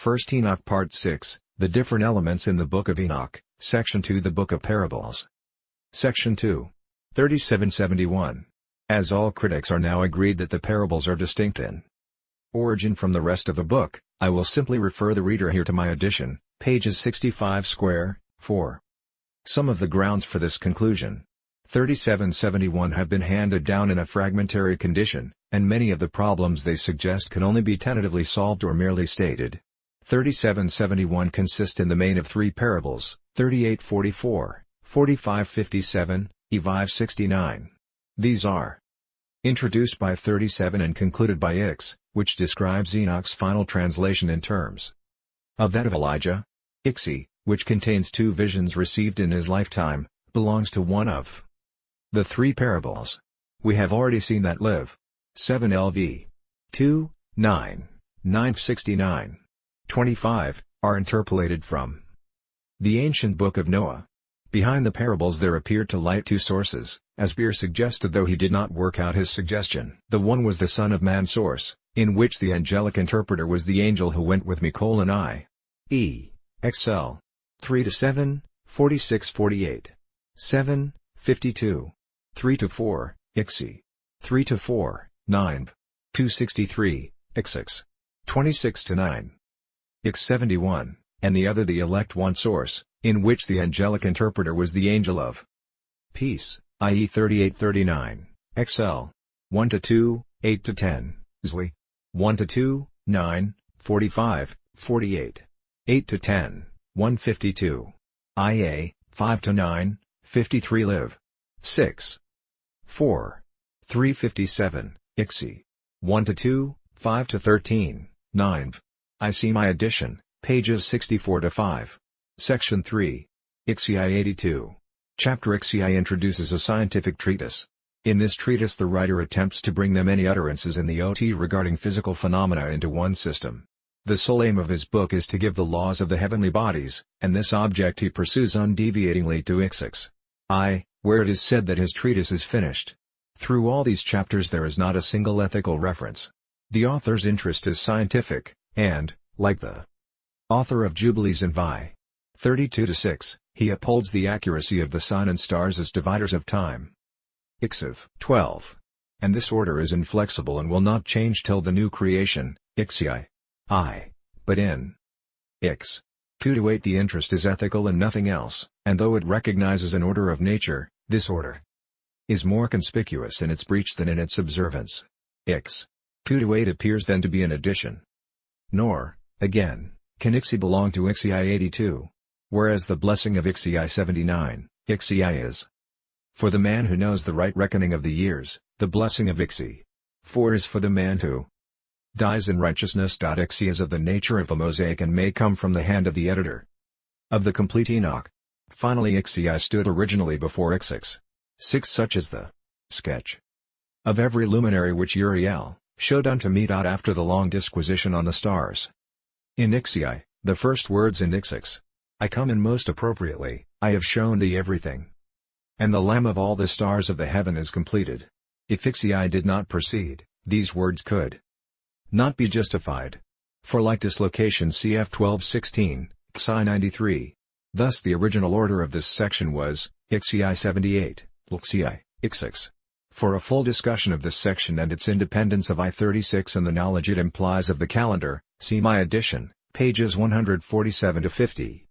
1 Enoch Part 6, The Different Elements in the Book of Enoch, Section 2 The Book of Parables. Section 2. 3771. As all critics are now agreed that the parables are distinct in origin from the rest of the book, I will simply refer the reader here to my edition, pages 65 square, 4. Some of the grounds for this conclusion, 3771, have been handed down in a fragmentary condition, and many of the problems they suggest can only be tentatively solved or merely stated. 3771 consist in the main of three parables, 3844, 4557, E569. These are introduced by 37 and concluded by Ix, which describes Enoch's final translation in terms of that of Elijah. Ixi, which contains two visions received in his lifetime, belongs to one of the three parables. We have already seen that Liv. 7 LV. 2, 9, 969. 25, are interpolated from the ancient Book of Noah. Behind the parables there appeared to light two sources, as Beer suggested, though he did not work out his suggestion. The one was the Son of Man source, in which the angelic interpreter was the angel who went with me: E. XL. 3-7, 46-48. 7, 52. 3-4, Ixi. 3-4, 9. 263, Ix6. 26-9. X71, and the other the elect one source, in which the angelic interpreter was the angel of peace, i.e. 3839, XL. 1-2, 8-10, Zli. 1-2, 9, 45, 48. 8-10, 152. IA, 5-9, 53 Liv. 6. 4. 357, Ixi. 1-2, 5-13, 9. I see my edition, pages 64-5. Section 3. Ixi 82. Chapter Ixi introduces a scientific treatise. In this treatise the writer attempts to bring the many utterances in the OT regarding physical phenomena into one system. The sole aim of his book is to give the laws of the heavenly bodies, and this object he pursues undeviatingly to Ixix I, where it is said that his treatise is finished. Through all these chapters there is not a single ethical reference. The author's interest is scientific, and, like the author of Jubilees in Vi. 32-6, he upholds the accuracy of the sun and stars as dividers of time. Ixiv 12. And this order is inflexible and will not change till the new creation, Ixi I. But in Ix 2-8 the interest is ethical and nothing else, and though it recognizes an order of nature, this order is more conspicuous in its breach than in its observance. Ix 2-8 appears then to be an addition. Nor, again, can Ixi belong to Ixi 82. Whereas the blessing of Ixi 79, Ixi is for the man who knows the right reckoning of the years, the blessing of Ixi 4 is for the man who dies in righteousness. Ixi is of the nature of a mosaic and may come from the hand of the editor of the complete Enoch. Finally Ixi stood originally before Ixix 6, such as the sketch of every luminary which Uriel showed unto me. After the long disquisition on the stars in Ixi, the first words in Ixix I come in most appropriately, I have shown thee everything. And the lamb of all the stars of the heaven is completed. If Ixi did not proceed, these words could not be justified. For like dislocation cf 1216, Xi 93. Thus the original order of this section was, Ixi 78, Lxi, Ixix. For a full discussion of this section and its independence of I-36 and the knowledge it implies of the calendar, see my edition, pages 147-50.